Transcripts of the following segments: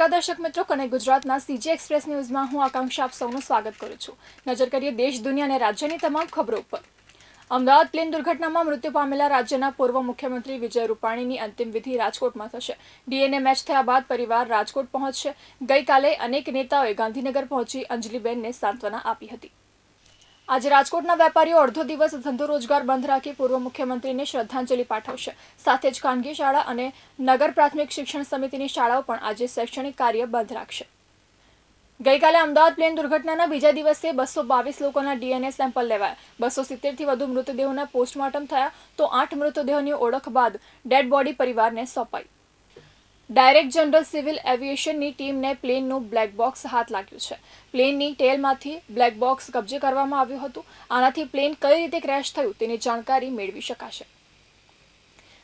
નમસ્કાર દર્શક મિત્રો, કનેક્ટ ગુજરાતના સીજી એક્સપ્રેસ ન્યૂઝમાં હું આકાંક્ષા આપ સૌનું સ્વાગત કરું છું। નજર કરીએ દેશ, દુનિયા અને રાજ્યની તમામ ખબરો પર। અમદાવાદ પ્લેન દુર્ઘટનામાં મૃત્યુ પામેલા રાજ્યના પૂર્વ મુખ્યમંત્રી વિજય રૂપાણીની અંતિમ વિધિ રાજકોટમાં થશે। ડીએનએ મેચ થયા બાદ પરિવાર રાજકોટ પહોંચશે। ગઈકાલે અનેક નેતાઓએ ગાંધીનગર પહોંચી અંજલિબેનને સાંત્વના આપી હતી। આજે રાજકોટના વેપારીઓ અડધો દિવસ ધંધો રોજગાર બંધ રાખી પૂર્વ મુખ્યમંત્રીને શ્રદ્ધાંજલિ પાઠવશે। સાથે જ ખાનગી શાળા અને નગર પ્રાથમિક શિક્ષણ સમિતિની શાળાઓ પણ આજે શૈક્ષણિક કાર્ય બંધ રાખશે। ગઈકાલે અમદાવાદ પ્લેન દુર્ઘટનાના બીજા દિવસે 222 લોકોના ડીએનએ સેમ્પલ લેવાયા। 270થી વધુ મૃતદેહોના પોસ્ટમોર્ટમ થયા તો 8 મૃતદેહોની ઓળખ બાદ ડેડ બોડી પરિવારને સોંપાઈ। ડાયરેક્ટર જનરલ સિવિલ એવિએશનની ટીમને પ્લેનનું બ્લેક બોક્સ હાથ લાગ્યું છે। પ્લેનની ટેલમાંથી બ્લેક બોક્સ કબજે કરવામાં આવ્યું હતું। આનાથી પ્લેન કઈ રીતે ક્રેશ થયું તેની જાણકારી મેળવી શકાશે।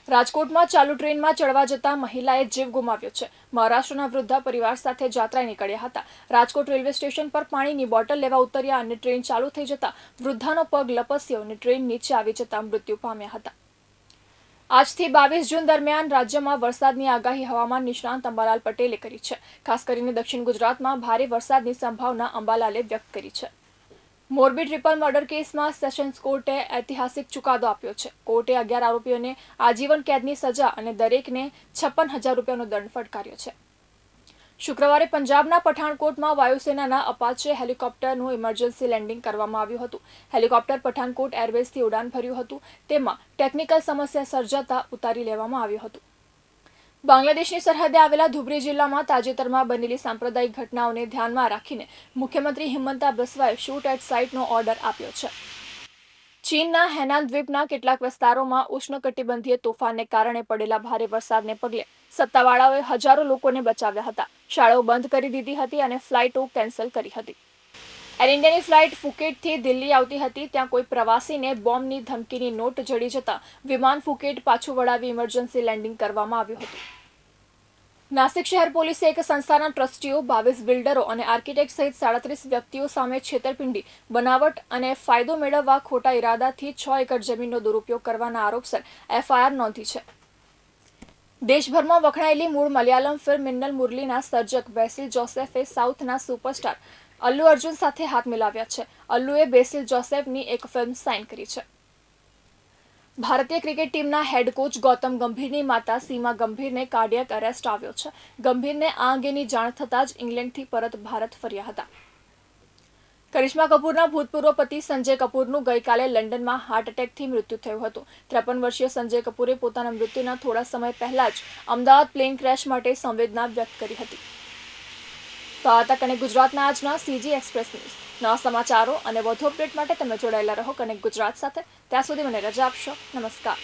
રાજકોટમાં ચાલુ ટ્રેનમાં ચડવા જતા મહિલાએ જીવ ગુમાવ્યો છે। મહારાષ્ટ્રના વૃદ્ધા પરિવાર સાથે જાત્રાએ નીકળ્યા હતા। રાજકોટ રેલવે સ્ટેશન પર પાણીની બોટલ લેવા ઉતર્યા અને ટ્રેન ચાલુ થઈ જતા વૃદ્ધાનો પગ લપસ્યો અને ટ્રેન નીચે આવી જતા મૃત્યુ પામ્યા હતા। આજથી 22 જૂન દરમિયાન રાજ્યમાં વરસાદની આગાહી હવામાન નિષ્ણાંત અંબાલાલ પટેલે કરી છે। ખાસ કરીને દક્ષિણ ગુજરાતમાં ભારે વરસાદની સંભાવના અંબાલાલે વ્યક્ત કરી છે। મોરબી ટ્રિપલ મર્ડર કેસમાં સેશન્સ કોર્ટે ઐતિહાસિક ચુકાદો આપ્યો છે। કોર્ટે 11 આરોપીઓને આજીવન કેદની સજા અને દરેકને 56,000 રૂપિયાનો દંડ ફટકાર્યો છે। શુક્રવારે પંજાબના પઠાણકોટમાં વાયુસેનાના અપાચે હેલિકોપ્ટરનું ઇમરજન્સી લેન્ડિંગ કરવામાં આવ્યું હતું। હેલિકોપ્ટર પઠાણકોટ એરબેઝથી ઉડાન ભર્યું હતું। તેમાં ટેકનિકલ સમસ્યા સર્જાતા ઉતારી લેવામાં આવ્યું હતું। બાંગ્લાદેશની સરહદે આવેલા ધુબરી જિલ્લામાં તાજેતરમાં બનેલી સાંપ્રદાયિક ઘટનાઓને ધ્યાનમાં રાખીને મુખ્યમંત્રી હિમંતા બસવાએ શૂટ એટ સાઇટનો ઓર્ડર આપ્યો છે। ચીનના હેનાન દ્વીપના કેટલાક વિસ્તારોમાં ઉષ્ણકટિબંધીય તોફાનને કારણે પડેલા ભારે વરસાદને પગલે સત્તાવાળાઓએ હજારો લોકોને બચાવ્યા હતા। શાળાઓ બંધ કરી દીધી હતી અને ફ્લાઇટો કેન્સલ કરી હતી। એર ઇન્ડિયાની ફ્લાઇટ ફુકેટથી દિલ્હી આવતી હતી। ત્યાં કોઈ પ્રવાસીને બોમ્બની ધમકીની નોટ જડી જતા વિમાન ફુકેટ પાછું વળાવી ઇમરજન્સી લેન્ડિંગ કરવામાં આવ્યું હતું। નાસિક શહેર પોલીસે એક સંસ્થાના ટ્રસ્ટીઓ, 22 બિલ્ડરો અને આર્કિટેક્ટ સહિત 37 વ્યક્તિઓ સામે છેતરપિંડી, બનાવટ અને ફાયદો મેળવવા ખોટા ઇરાદાથી 6 એકર જમીનનો દુરુપયોગ કરવાના આરોપસર એફઆઈઆર નોંધી છે। દેશભરમાં વખણાયેલી મૂળ મલયાલમ ફિલ્મ મિન્નલ મુરલીના સર્જક બેસિલ જોસેફે સાઉથના સુપરસ્ટાર અલ્લુ અર્જુન સાથે હાથ મિલાવ્યા છે। અલ્લુએ બેસિલ જોસેફની એક ફિલ્મ સાઇન કરી છે। ભારતીય ક્રિકેટ ટીમના હેડ કોચ ગૌતમ ગંભીરની માતા સીમા ગંભીરને કાર્ડિયક અરેસ્ટ આવ્યો છે। ગંભીરને આ અંગેની જાણ થતાં જ ઇંગ્લેન્ડથી પરત ભારત ફર્યા હતા। કરિશ્મા કપૂરના ભૂતપૂર્વ પતિ સંજય કપૂરનું ગઈકાલે લંડનમાં હાર્ટ એટેકથી મૃત્યુ થયું હતું। 53 વર્ષીય સંજય કપૂરે પોતાના મૃત્યુના થોડા સમય પહેલા જ અમદાવાદ પ્લેન ક્રેશ માટે સંવેદના વ્યક્ત કરી હતી। તો આ હતા કનેક્ટ ગુજરાતના આજના સીજી એક્સપ્રેસ ન્યૂઝ। નવા સમાચારો અને વધુ અપડેટ માટે તમે જોડાયેલા રહો કનેક્ટ ગુજરાત સાથે। ત્યાં સુધી મને રજા આપશો। નમસ્કાર।